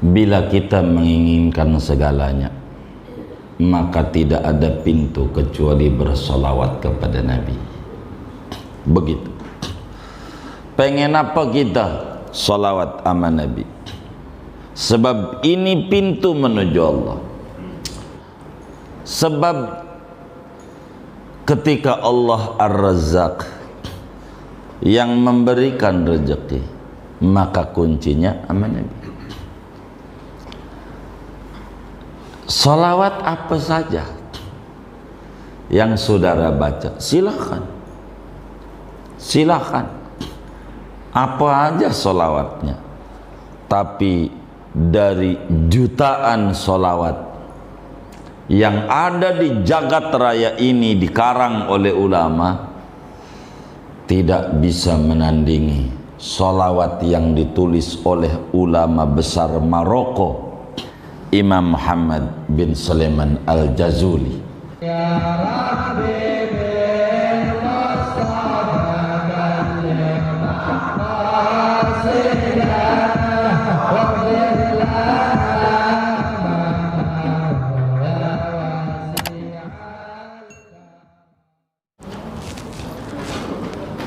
Bila kita menginginkan segalanya, maka tidak ada pintu kecuali bersolawat kepada Nabi. Begitu. Pengen apa kita? Solawat sama Nabi. Sebab ini pintu menuju Allah. Sebab ketika Allah Ar-Razzaq yang memberikan rezeki, maka kuncinya sama Nabi. Salawat apa saja yang saudara baca, silakan, silakan, apa aja salawatnya. Tapi dari jutaan salawat yang ada di jagat raya ini dikarang oleh ulama, tidak bisa menandingi salawat yang ditulis oleh ulama besar Maroko, Imam Muhammad bin Sulaiman Al-Jazuli. Ya Rabbi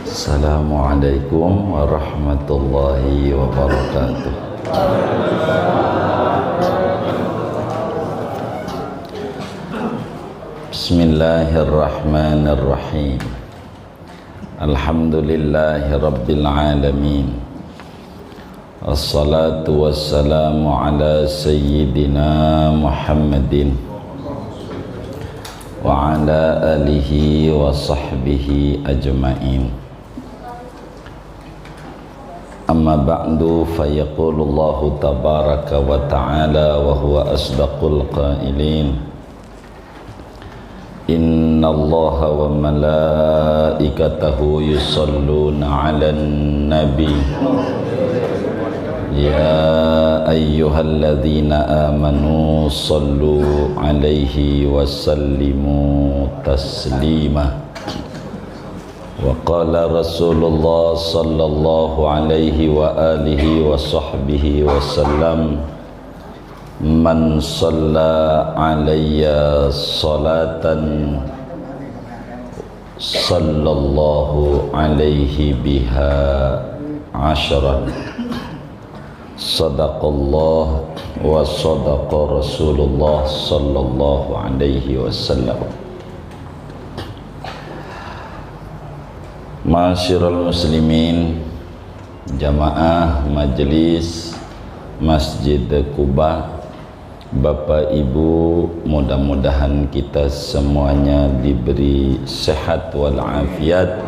Assalamualaikum warahmatullahi wabarakatuh. Bismillahirrahmanirrahim. Alhamdulillahi rabbil alamin. Assalatu wassalamu ala sayyidina Muhammadin wa ala alihi wa sahbihi ajma'in. Amma ba'du, fayaqulullahu tabaraka wa ta'ala wa huwa asdaqul qailin. Inna allaha wa malaikatahu yusalluna ala nabi. Ya ayyuhalladzina amanu sallu alaihi wa sallimu taslima. Wa qala Rasulullah sallallahu alaihi wa alihi wa sahbihi wa sallam, man shalla alayya salatan sallallahu alaihi biha ashran. Sadaqallah wa sadaqa Rasulullah sallallahu alaihi wasallam. Ma'asyiral muslimin, jamaah majelis Masjid Quba, Bapak Ibu, mudah-mudahan kita semuanya diberi sehat walafiat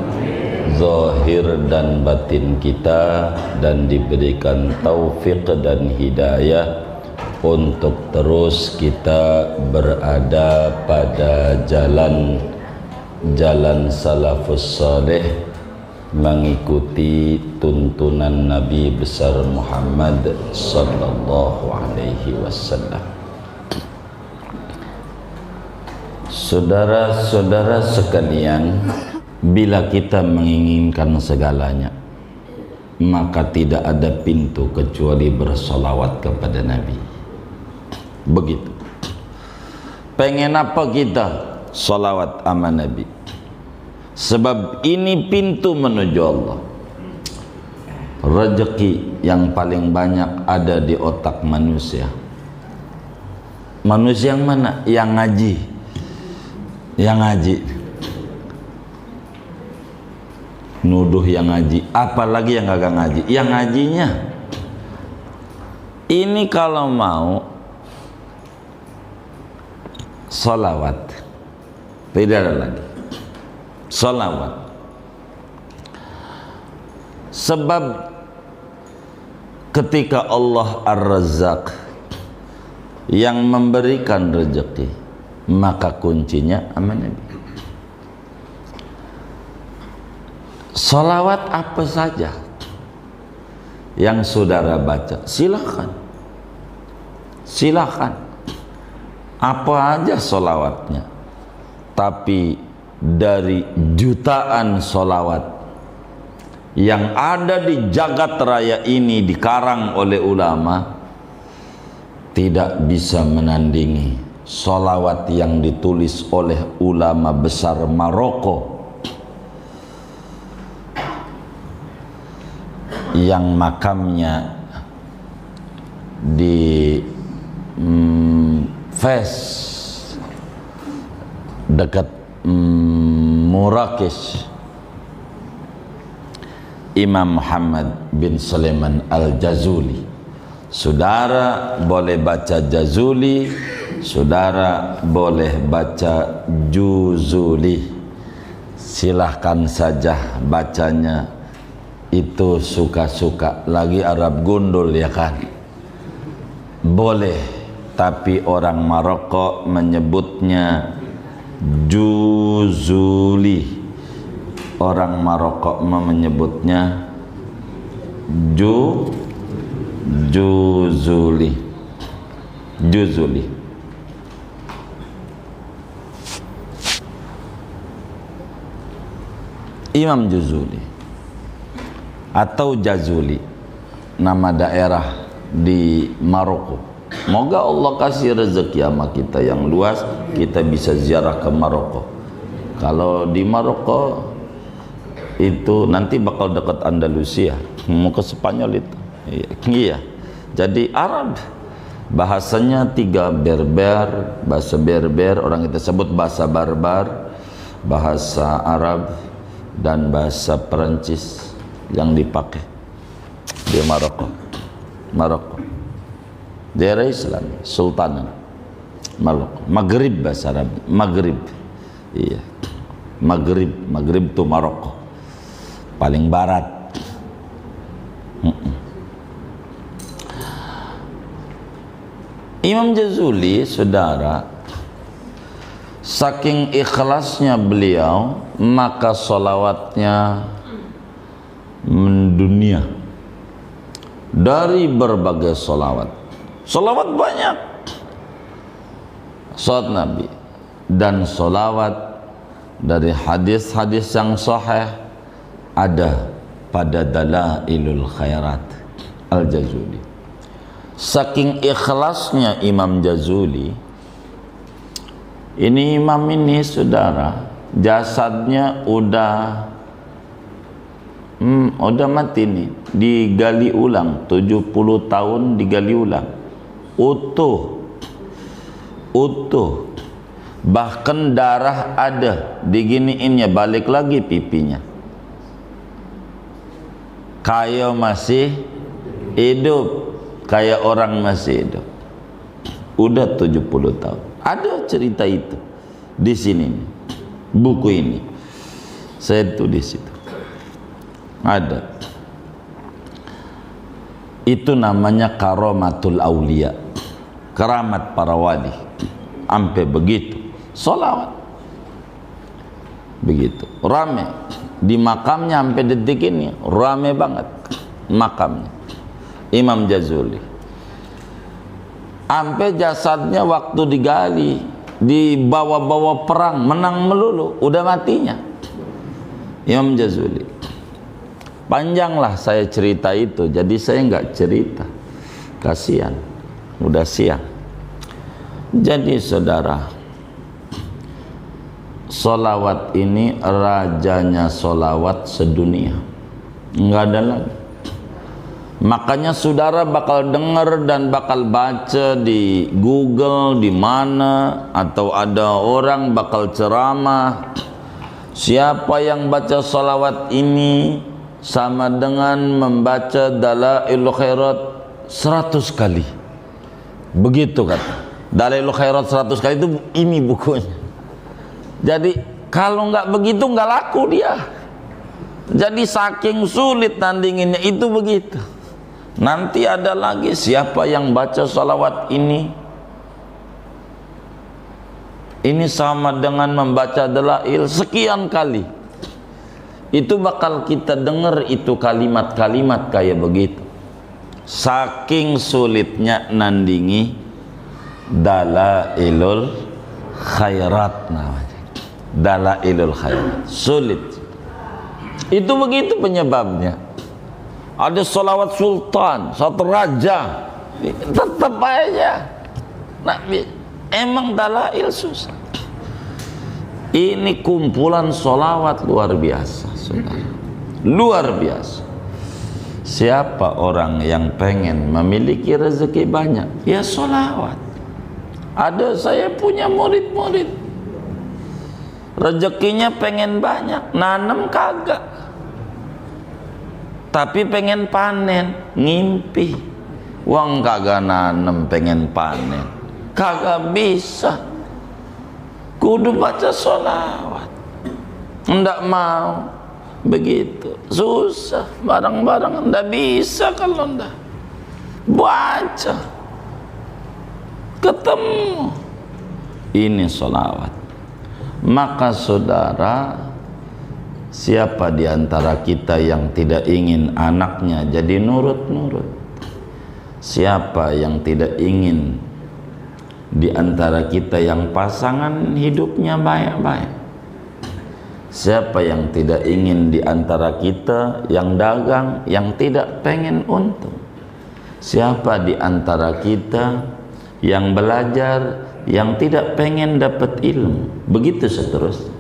zahir dan batin kita, dan diberikan taufik dan hidayah untuk terus kita berada pada jalan salafus saleh, mengikuti tuntunan Nabi besar Muhammad sallallahu alaihi wasallam. Saudara-saudara sekalian, bila kita menginginkan segalanya, maka tidak ada pintu kecuali bersolawat kepada Nabi. Begitu. Pengen apa kita? Solawat sama Nabi. Sebab ini pintu menuju Allah. Rezeki yang paling banyak ada di otak manusia. Manusia yang mana? Yang ngaji. Yang ngaji. Nuduh yang ngaji, apalagi yang kagak ngaji. Yang ngajinya ini kalau mau salawat, tidak ada lagi salawat. Sebab ketika Allah Ar-Razzaq yang memberikan rezeki, maka kuncinya sama Nabi. Salawat apa saja yang saudara baca, silakan, silakan, apa aja salawatnya. Tapi dari jutaan salawat yang ada di jagat raya ini dikarang oleh ulama, tidak bisa menandingi sholawat yang ditulis oleh ulama besar Maroko yang makamnya di Fes dekat Marrakesh, Imam Muhammad bin Sulaiman Al-Jazuli. Saudara boleh baca Jazuli, saudara boleh baca Juzuli, silahkan saja bacanya, itu suka-suka. Lagi Arab gundul ya kan, boleh. Tapi orang Maroko menyebutnya Juzuli, orang Maroko menyebutnya Juzuli. Imam Juzuli atau Jazuli, nama daerah di Maroko. Moga Allah kasih rezeki sama kita yang luas, kita bisa ziarah ke Maroko. Kalau di Maroko itu nanti bakal dekat Andalusia, mau ke Spanyol itu. Iya. Jadi Arab bahasanya 3 Berber, bahasa Berber, orang kita sebut bahasa Barbar, bahasa Arab dan bahasa Perancis yang dipakai di Maroko. Daerah Islam, Sultanan Maroko. Maghrib bahasa Arab, Maghrib. Iya. Maghrib itu Maroko. Paling barat. Imam Jazuli, saudara, saking ikhlasnya beliau, maka sholawatnya mendunia dari berbagai sholawat. Sholawat banyak, sholawat Nabi dan sholawat dari hadis-hadis yang sahih ada pada Dalailul Khairat Al-Jazuli. Saking ikhlasnya Imam Jazuli, ini imam ini saudara, jasadnya udah mati nih, digali ulang, 70 tahun digali ulang, utuh, bahkan darah ada, diginiinnya balik lagi pipinya, kayak masih hidup, kayak orang masih hidup, udah 70 tahun. Ada cerita itu di sini, buku ini saya tulis itu ada. Itu namanya karamatul aulia, keramat para wali. Sampai begitu sholawat, begitu rame di makamnya, sampai detik ini rame banget makamnya Imam Jazuli. Sampai jasadnya waktu digali, dibawa-bawa perang, menang melulu, udah matinya Imam Jazuli. Panjanglah saya cerita itu, jadi saya nggak cerita, kasihan, udah siang. Jadi saudara, sholawat ini rajanya sholawat sedunia, nggak ada lagi. Makanya saudara bakal dengar dan bakal baca di Google, di mana, atau ada orang bakal ceramah, siapa yang baca sholawat ini sama dengan membaca Dalailul Khairat 100 kali. Begitu kan? Dalailul Khairat 100 kali itu ini bukunya. Jadi kalau nggak begitu nggak laku dia. Jadi saking sulit tandinginnya itu begitu. Nanti ada lagi siapa yang baca salawat ini sama dengan membaca dalail sekian kali. Itu bakal kita dengar itu kalimat-kalimat kayak begitu. Saking sulitnya nandingi Dalailul Khairat namanya. Dalailul Khairat sulit. Itu begitu penyebabnya. Ada salawat sultan, satu raja, tetap aja Nah, emang dalail susah. Ini kumpulan solawat luar biasa, saudara. Luar biasa. Siapa orang yang pengen memiliki rezeki banyak, ya solawat. Ada saya punya murid-murid, rezekinya pengen banyak, nanam kagak, tapi pengen panen, ngimpi. Wong kagak nanam pengen panen, kagak bisa. Kudu baca solawat. Ndak mau begitu, susah. Barang-barang ndak bisa kalau ndak baca. Ketemu ini solawat. Maka saudara, siapa di antara kita yang tidak ingin anaknya jadi nurut-nurut? Siapa yang tidak ingin di antara kita yang pasangan hidupnya baik-baik? Siapa yang tidak ingin di antara kita yang dagang yang tidak pengen untung? Siapa di antara kita yang belajar yang tidak pengen dapat ilmu? Begitu seterusnya.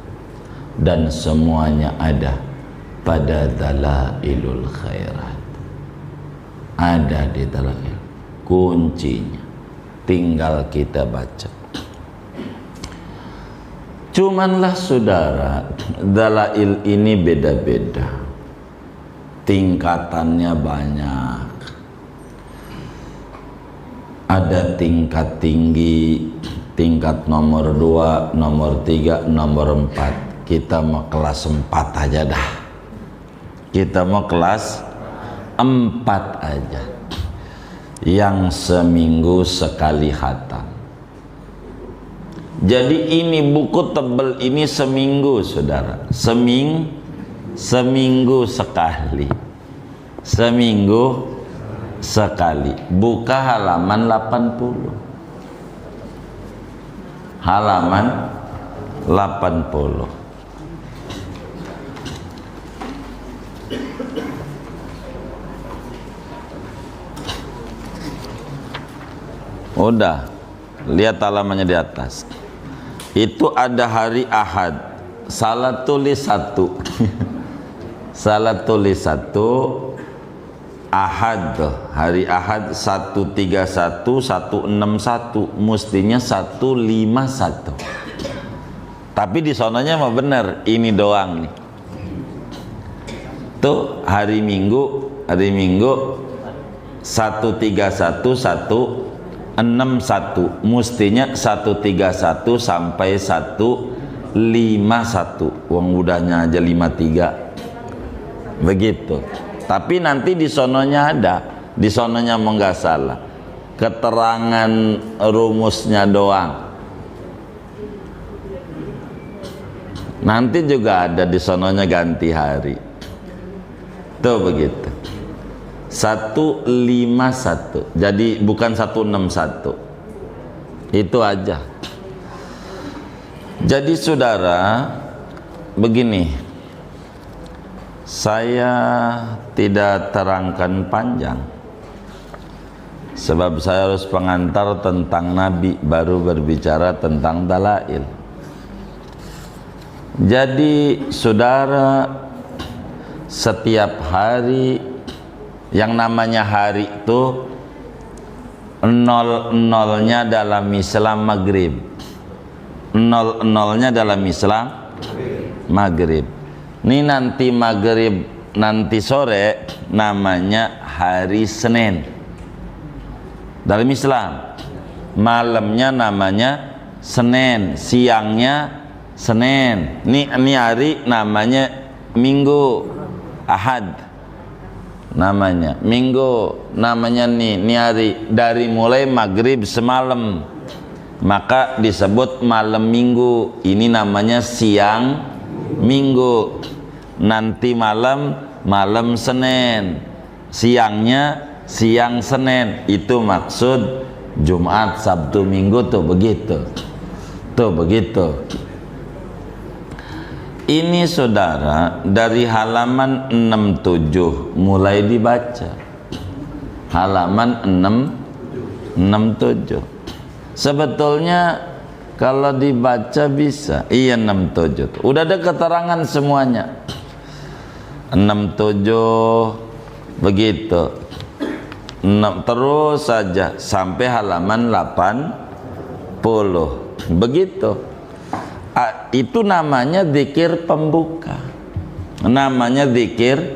Dan semuanya ada pada dalailul khairat. Ada di dalail. Kuncinya tinggal kita baca. Cumanlah saudara, dalail ini beda-beda, tingkatannya banyak. Ada tingkat tinggi, tingkat nomor 2, nomor 3, nomor 4. Kita mau kelas 4 aja dah. Kita mau kelas 4 aja, yang seminggu sekali khatam. Jadi ini buku tebel ini seminggu, saudara. Seminggu sekali. Seminggu sekali. Buka halaman 80. Halaman 80. Udah, lihat halamannya di atas. Itu ada hari Ahad. Salah tulis 1. Salah tulis 1. Ahad, hari Ahad 131 161, mestinya 151. Tapi di sononya mah bener, ini doang nih. Tuh hari Minggu 131 161, mestinya 131 sampai 151. Wong udahnya aja 53. Begitu. Tapi nanti di sononya ada, di sononya mau nggak salah, keterangan rumusnya doang. Nanti juga ada di sononya ganti hari. Tuh begitu. 151, jadi bukan 161. Itu aja. Jadi saudara, begini, saya tidak terangkan panjang, sebab saya harus pengantar tentang Nabi, baru berbicara tentang dalail. Jadi saudara, setiap hari, yang namanya hari itu 00-nya dalam Islam maghrib. 00-nya dalam Islam maghrib. Ini nanti maghrib, nanti sore namanya hari Senin dalam Islam. Malamnya namanya Senin, siangnya Senin. Ini hari namanya Minggu, Ahad namanya. Minggu namanya ini hari dari mulai maghrib semalam, maka disebut malam Minggu. Ini namanya siang Minggu. Nanti malam Senin, siangnya siang Senin. Itu maksud Jumat, Sabtu, Minggu tuh begitu. Tuh begitu. Ini saudara, dari halaman 67 mulai dibaca. Halaman 67. Sebetulnya kalau dibaca bisa. Iya 67. Udah ada keterangan semuanya. 67 begitu. 6 terus saja sampai halaman 80. Begitu. Itu namanya zikir pembuka. Namanya zikir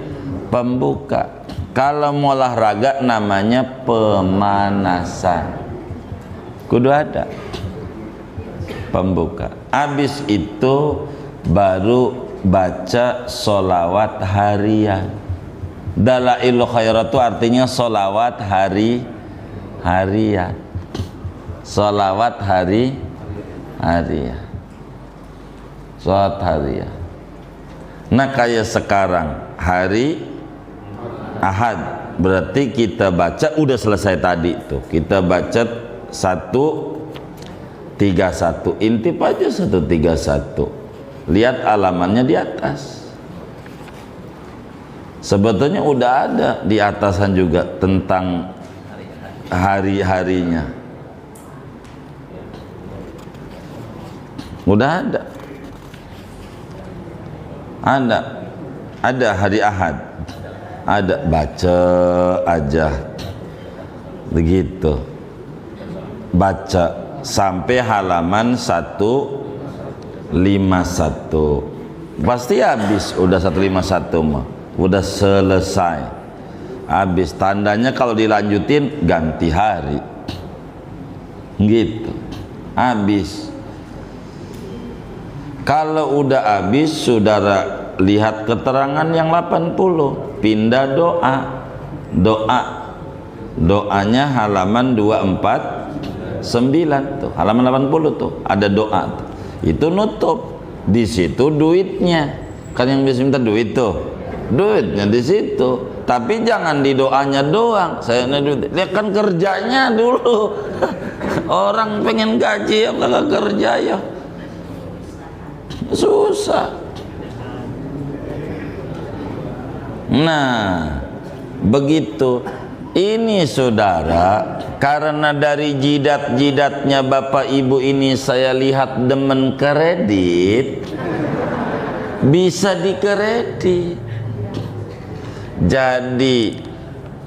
pembuka. Kalau mau olahraga namanya pemanasan. Kudu ada pembuka. Habis itu baru baca solawat harian. Dalailul khairat itu artinya solawat harian. Solawat harian. Solawat harian. Nah kayak sekarang hari Ahad, berarti kita baca udah selesai tadi tuh. Kita baca 131, intip aja 131. Lihat alamannya di atas. Sebetulnya udah ada di atasan juga tentang hari-harinya. Udah ada. Ada hari Ahad. Ada, baca aja begitu, baca sampai halaman 151 pasti habis. Udah 151 mah udah selesai, habis. Tandanya kalau dilanjutin ganti hari gitu, habis. Kalau udah habis, saudara lihat keterangan yang 80, pindah doanya halaman 249 tuh, halaman 80 tuh ada doa tuh. Itu nutup di situ duitnya, kan yang bisa minta duit tuh, duitnya di situ. Tapi jangan di doanya doang. Saya duit, dia kan kerjanya dulu. Orang pengen gaji ya kagak kerja ya susah. Nah begitu. Ini saudara, karena dari jidat-jidatnya bapak ibu ini saya lihat demen kredit, bisa dikredit. Jadi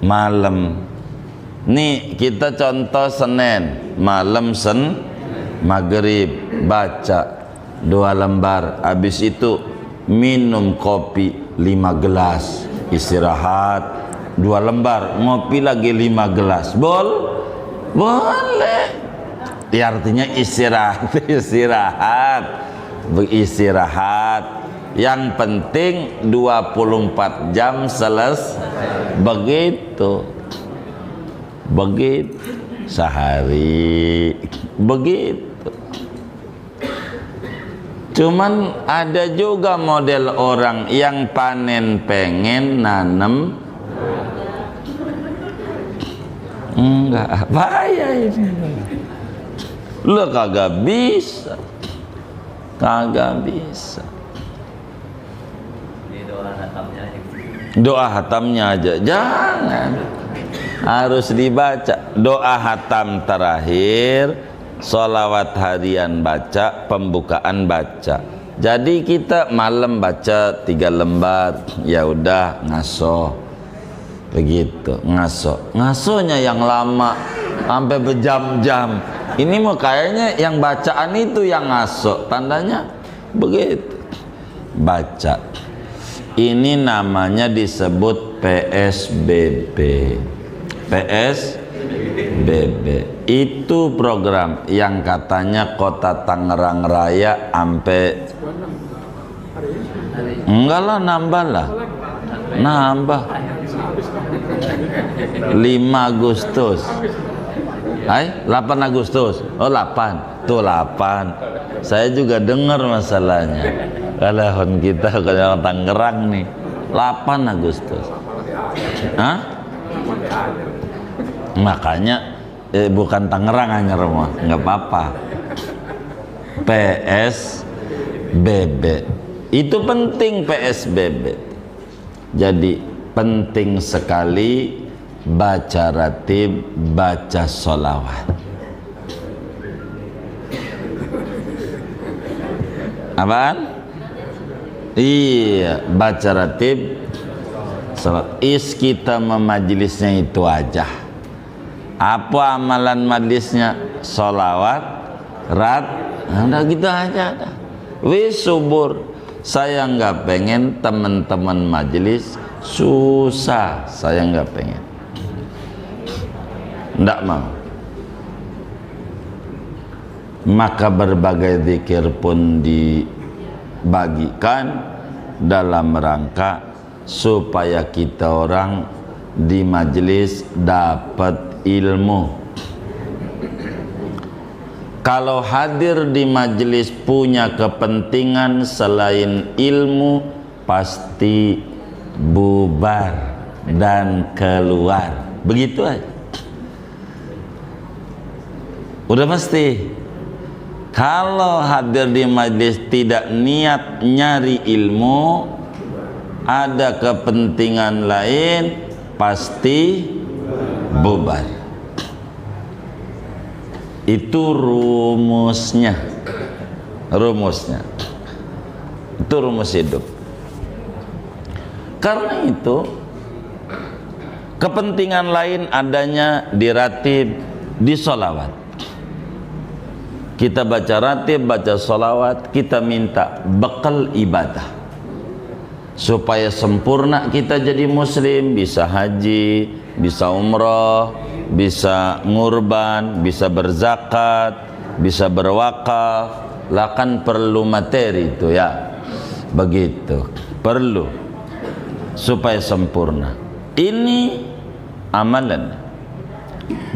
malam nih kita contoh Senin malam, maghrib baca 2 lembar, habis itu minum kopi 5 gelas, istirahat 2 lembar, ngopi lagi 5 gelas, boleh. Ya artinya istirahat. Yang penting 24 jam selesai. Begitu sehari begitu. Cuman ada juga model orang yang panen pengen nanem, enggak bahaya ini. Lu kagak bisa. Doa hatamnya aja jangan, harus dibaca. Doa hatam terakhir, sholawat harian baca, pembukaan baca. Jadi kita malam baca 3 lembar, ya udah ngaso begitu, ngasonya yang lama sampai berjam-jam. Ini mah kayaknya yang bacaan itu yang ngaso, tandanya begitu baca. Ini namanya disebut PSBB. Itu program yang katanya Kota Tangerang Raya ampe enggak lah, nambah 5 Agustus 8 Agustus. Oh 8 tuh 8. Saya juga dengar masalahnya. Kalau kita kalau Tangerang nih 8 Agustus. Hah? Makanya bukan Tangerang hanya rumah, nggak apa-apa. PSBB itu penting, PSBB. Jadi penting sekali baca ratib, baca sholawat. Apaan? Iya, baca ratib salat. Kita memajlisnya itu aja. Apa amalan majlisnya? Sholawat, udah gitu aja. Wis subur. Saya nggak pengen teman-teman majlis susah. Saya nggak pengen. Nggak mau. Maka berbagai zikir pun dibagikan dalam rangka supaya kita orang di majelis dapat ilmu. Kalau hadir di majelis punya kepentingan selain ilmu, pasti bubar dan keluar. Begitu aja. Udah pasti. Kalau hadir di majelis tidak niat nyari ilmu, ada kepentingan lain, pasti bubar. Itu rumusnya. Itu rumus hidup. Karena itu kepentingan lain adanya di ratib, di sholawat. Kita baca ratib, baca sholawat, kita minta bekal ibadah supaya sempurna kita jadi muslim, bisa haji, bisa umrah, bisa ngurban, bisa berzakat, bisa berwakaf. Lah kan perlu materi itu ya. Begitu, perlu supaya sempurna. Ini amalan.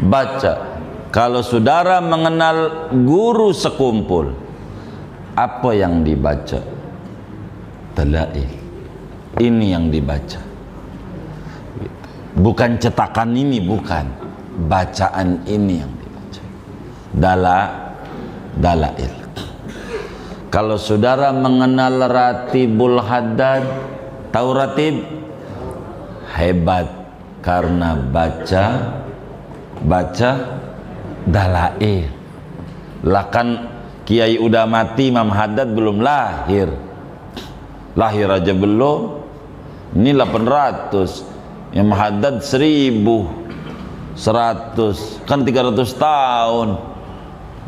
Baca. Kalau saudara mengenal guru sekumpul, apa yang dibaca? Dalail. Ini yang dibaca. Bukan cetakan ini, bukan. Bacaan ini yang dibaca. Dalail. Kalau saudara mengenal Ratibul Haddad, tahu ratib? Hebat karena baca dalail. Lah kan Kiai udah mati, Imam Haddad belum lahir. Lahir aja belum. Ini 800. Imam Haddad 1100. Kan 300 tahun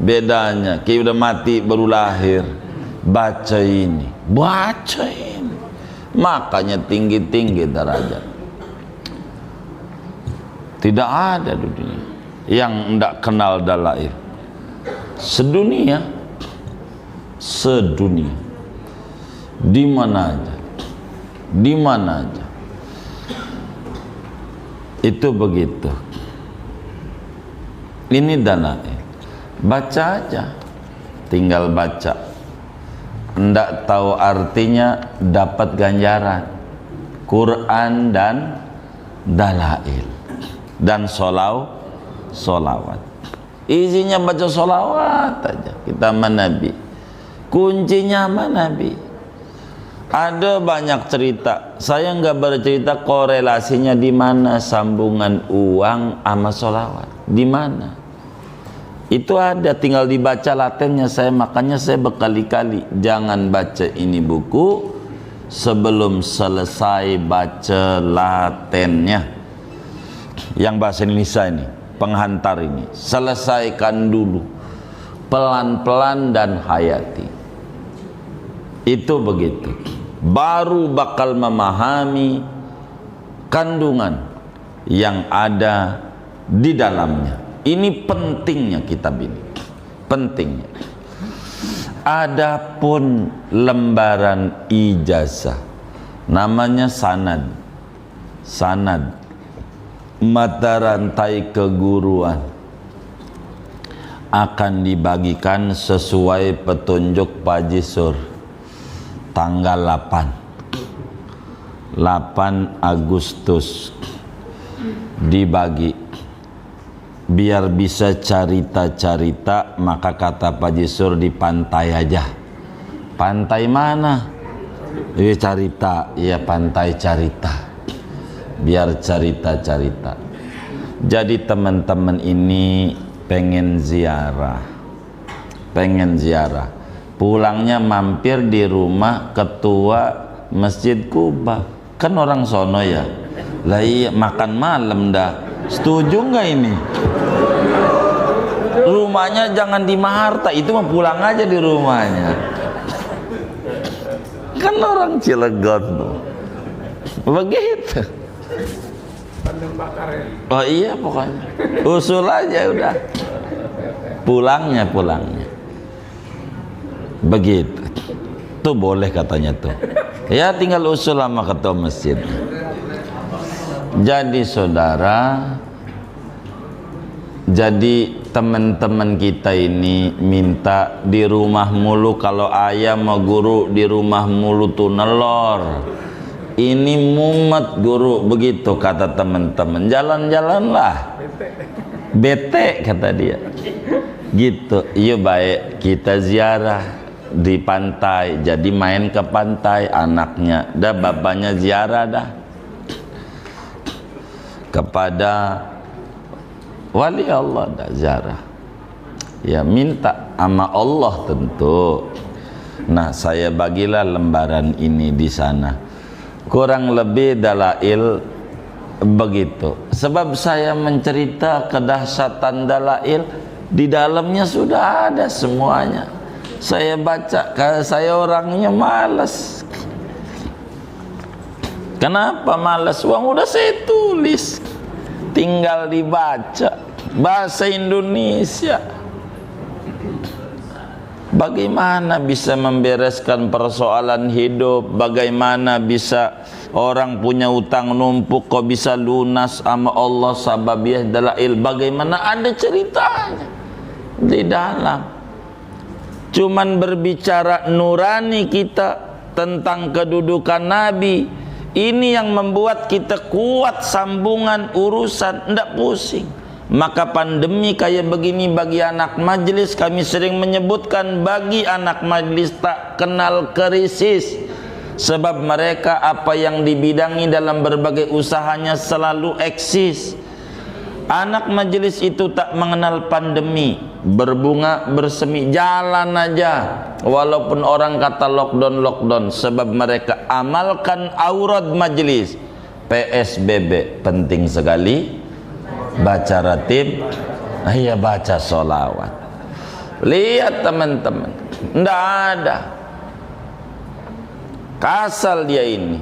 bedanya. Kiai udah mati baru lahir. Baca ini. Makanya tinggi-tinggi derajat. Tidak ada di dunia yang tidak kenal dalail. Sedunia. Di mana aja. Itu begitu. Ini dalail. Baca aja. Tinggal baca. Ndak tahu artinya dapat ganjaran. Quran dan dalail. Dan solawat. Isinya baca solawat aja. Kita sama Nabi. Kuncinya sama Nabi. Ada banyak cerita. Saya nggak bercerita korelasinya di mana sambungan uang sama solawat. Di mana? Itu ada, tinggal dibaca latennya. Makanya saya berkali-kali jangan baca ini buku sebelum selesai baca latennya. Yang bahasa Indonesia ini, penghantar ini, selesaikan dulu pelan-pelan dan hayati. Itu begitu. Baru bakal memahami kandungan yang ada di dalamnya. Ini pentingnya kitab ini. Pentingnya. Adapun lembaran ijazah namanya sanad. Mata rantai keguruan akan dibagikan sesuai petunjuk Pak Jisur tanggal 8 Agustus dibagi biar bisa carita-carita. Maka kata Pak Jisur di pantai aja. Pantai mana? Iya carita. Iya pantai carita. Biar carita-carita. Jadi teman-teman ini pengen ziarah. pulangnya mampir di rumah ketua Masjid Kuba, kan orang sono ya. Lah iya, makan malam dah. Setuju nggak ini? Rumahnya jangan di Maharta, itu mah pulang aja di rumahnya. Kan orang Cilegon tuh begitu. Oh iya, pokoknya usul aja udah, pulangnya begitu tuh, boleh katanya tuh ya, tinggal usul sama ketua masjid. Jadi saudara, jadi teman-teman kita ini minta di rumah mulu, kalau ayah mau guru di rumah mulu tuh nelor, ini mumet guru, begitu kata teman-teman. Jalan-jalanlah, bete kata dia gitu. Iya baik, kita ziarah di pantai, jadi main ke pantai anaknya, dah bapaknya ziarah dah kepada wali Allah, dah ziarah ya, minta sama Allah tentu. Nah, saya bagilah lembaran ini di sana, kurang lebih dalail begitu. Sebab saya mencerita kedahsyatan dalail, di dalamnya sudah ada semuanya. Saya baca, karena saya orangnya malas. Kenapa malas? Uang udah saya tulis, tinggal dibaca bahasa Indonesia. Bagaimana bisa membereskan persoalan hidup? Bagaimana bisa orang punya utang numpuk kok bisa lunas sama Allah sababiah dalail? Bagaimana? Ada ceritanya di dalam. Cuman berbicara nurani kita tentang kedudukan Nabi, ini yang membuat kita kuat sambungan urusan, ndak pusing. Maka pandemi kayak begini bagi anak majelis, kami sering menyebutkan bagi anak majelis tak kenal krisis. Sebab mereka apa yang dibidangi dalam berbagai usahanya selalu eksis. Anak majelis itu tak mengenal pandemi, berbunga bersemi, jalan aja walaupun orang kata lockdown. Sebab mereka amalkan aurat majelis. PSBB penting sekali, baca ratib, iya baca sholawat. Lihat teman-teman, ndak ada kasal dia ini,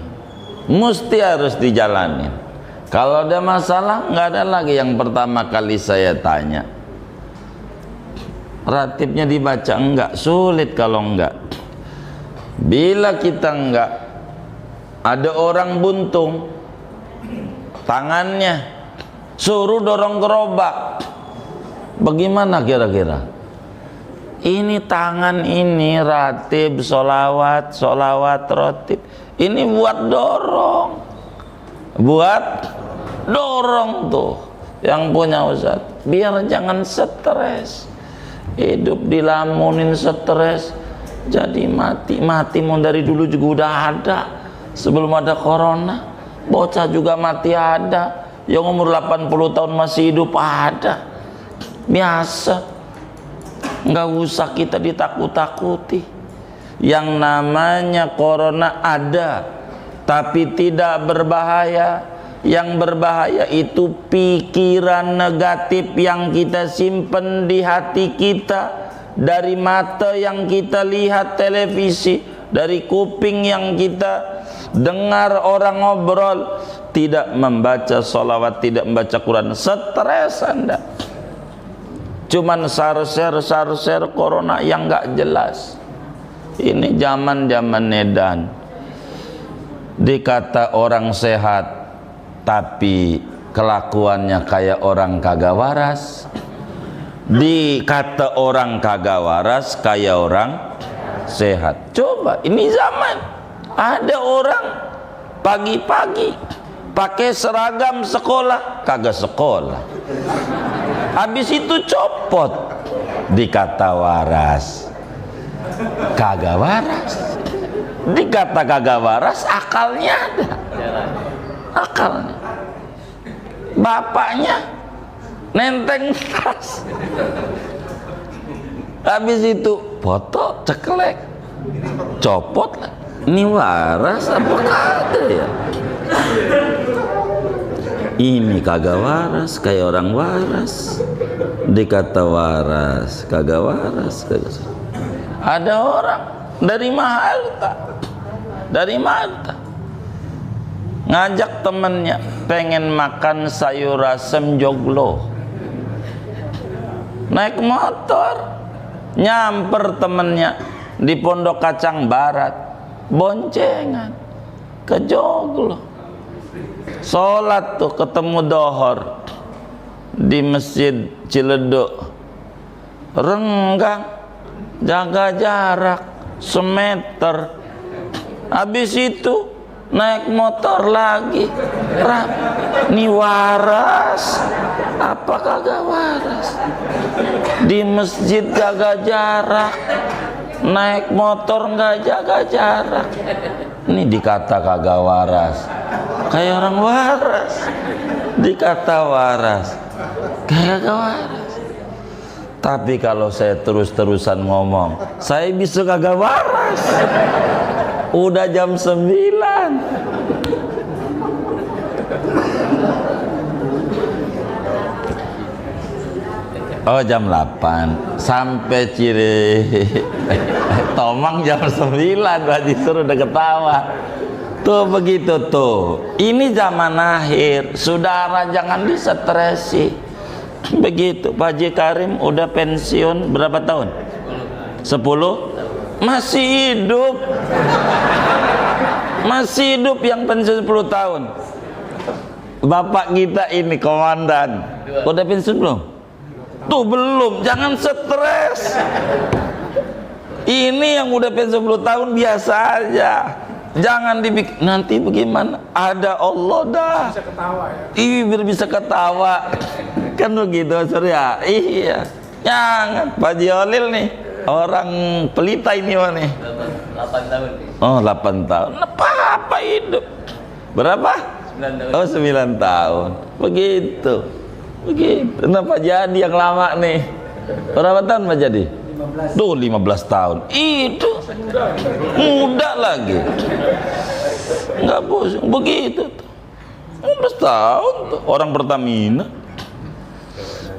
mesti harus dijalanin. Kalau ada masalah, nggak ada lagi yang pertama kali saya tanya, ratibnya dibaca enggak? Sulit kalau enggak. Bila kita enggak, ada orang buntung tangannya, suruh dorong gerobak, bagaimana kira-kira? Ini tangan ini ratib, sholawat, ratib, ini buat dorong tuh yang punya Ustaz, biar jangan stres. Hidup dilamunin stres, jadi mati mau dari dulu juga udah ada. Sebelum ada corona, bocah juga mati ada, yang umur 80 tahun masih hidup ada. Biasa, nggak usah kita ditakut-takuti. Yang namanya corona ada, tapi tidak berbahaya. Yang berbahaya itu pikiran negatif yang kita simpen di hati kita, dari mata yang kita lihat televisi, dari kuping yang kita dengar orang ngobrol, tidak membaca sholawat, tidak membaca Quran, stres Anda. Cuman share corona yang nggak jelas. Ini zaman edan. Dikata orang sehat, tapi kelakuannya kayak orang kagak waras. Dikata orang kagak waras kayak orang sehat. Coba, ini zaman ada orang pagi-pagi pakai seragam sekolah, kagak sekolah. Habis itu copot, dikata waras, kagak waras. Dikata kagak waras, akalnya ada. Akalnya, bapaknya nenteng tas. Habis itu foto ceklek, copot lah. Ini waras apa kagak ya? Ini kagak waras, kayak orang waras. Dikata waras, kagak waras, kagak. Ada orang dari Malta ngajak temennya pengen makan sayur asem joglo, naik motor nyamper temennya di Pondok Kacang Barat, boncengan ke joglo, sholat tuh ketemu dohor di Masjid Ciledug, renggang, jaga jarak semeter. Habis itu naik motor lagi. Nih waras apa kagak waras? Di masjid jaga jarak, naik motor nggak jaga jarak. Ini dikata kagak waras, kayak orang waras. Dikata waras, kayak kagak waras. Tapi kalau saya terus-terusan ngomong, saya bisa kagak waras. Udah jam 9. Oh jam 8 sampai Cire Tomang jam 9, Haji Sur udah ketawa. Tuh begitu tuh. Ini zaman akhir, saudara jangan distresi. Begitu. Pak Haji Karim udah pensiun berapa tahun? 10? Masih hidup. Masih hidup yang pensiun 10 tahun. Bapak kita ini komandan udah pensiun belum? Tuh belum, jangan stres. Ini yang udah pensiun 10 tahun biasa aja. Jangan dibikin nanti bagaimana? Ada Allah dah. Bisa ketawa ya. Iya, biar bisa ketawa. Kan begitu Surya. Iya. Jangan Pak Jiolil nih. Orang pelita ini mah nih. 8 tahun. Oh, 8 tahun. Apa hidup? Berapa? 9 tahun. Oh, 9 tahun. Begitu. Begitu. Kenapa jadi yang lama nih? Berapa tahun Pak jadi? 15. Tuh 15 tahun. Itu muda lagi. Enggak pusing. Begitu tuh. 15 tahun tuh orang Pertamina.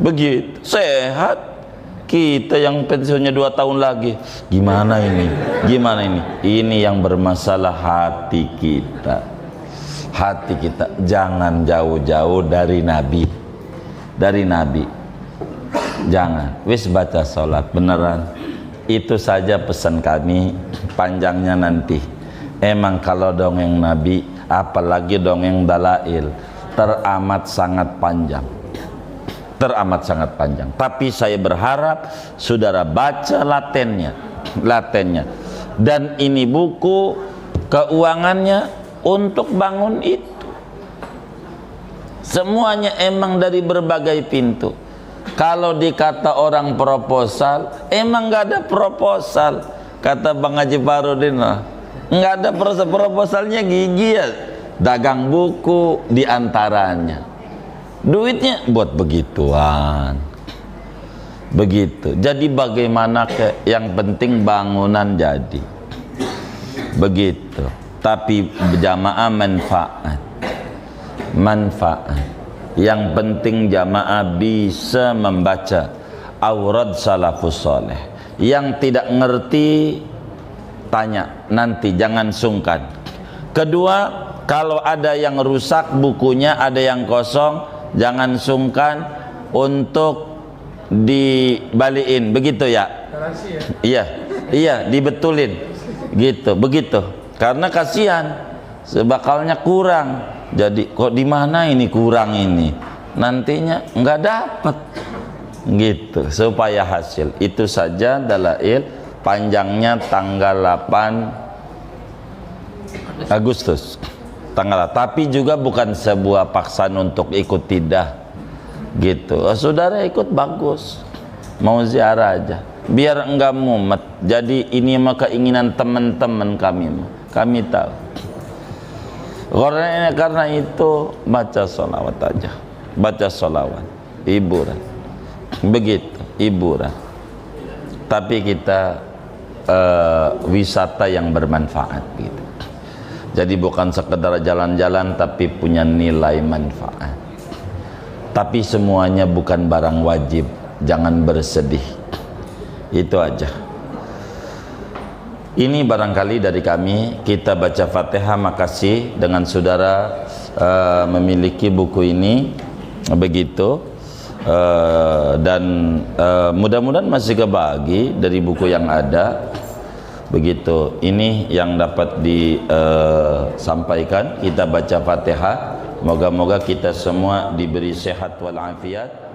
Begitu. Sehat. Kita yang pensiunnya 2 tahun lagi, gimana ini? Gimana ini? Ini yang bermasalah hati kita. Hati kita jangan jauh-jauh dari Nabi. Dari Nabi. Jangan. Wis baca sholat beneran. Itu saja pesan kami. Panjangnya nanti. Emang kalau dongeng Nabi, apalagi dongeng dalail, teramat sangat panjang. Teramat sangat panjang. Tapi saya berharap saudara baca latennya. Dan ini buku keuangannya untuk bangun itu. Semuanya emang dari berbagai pintu. Kalau dikata orang proposal, emang nggak ada proposal. Kata Bang Haji Farudin, nggak ada proposalnya, gigi ya. Dagang buku diantaranya. Duitnya buat begituan. Begitu. Jadi bagaimana yang penting bangunan jadi. Begitu. Tapi jamaah manfaat. Manfaat. Yang penting jamaah bisa membaca aurad salafus soleh. Yang tidak ngerti tanya nanti, jangan sungkan. Kedua, kalau ada yang rusak bukunya, ada yang kosong, jangan sungkan untuk dibalikin, begitu ya? Iya, dibetulin, gitu, begitu. Karena kasihan, sebakalnya kurang. Jadi kok di mana ini kurang ini? Nantinya nggak dapat, gitu. Supaya hasil. Itu saja dalail. Panjangnya tanggal 8 Agustus. Tapi juga bukan sebuah paksaan untuk ikut, tidak gitu. Saudara ikut bagus, mau ziarah aja biar enggak mumet. Jadi ini mah keinginan teman-teman kami tahu. Karena itu baca sholawat aja, baca sholawat, hiburan, begitu hiburan. Tapi kita wisata yang bermanfaat gitu. Jadi bukan sekedar jalan-jalan tapi punya nilai manfaat. Tapi semuanya bukan barang wajib, jangan bersedih. Itu aja. Ini barangkali dari kami, kita baca Fatihah. Makasih dengan saudara memiliki buku ini begitu. Dan mudah-mudahan masih kebagi dari buku yang ada begitu. Ini yang dapat disampaikan. Kita baca Fatihah, moga-moga kita semua diberi sehat walafiat.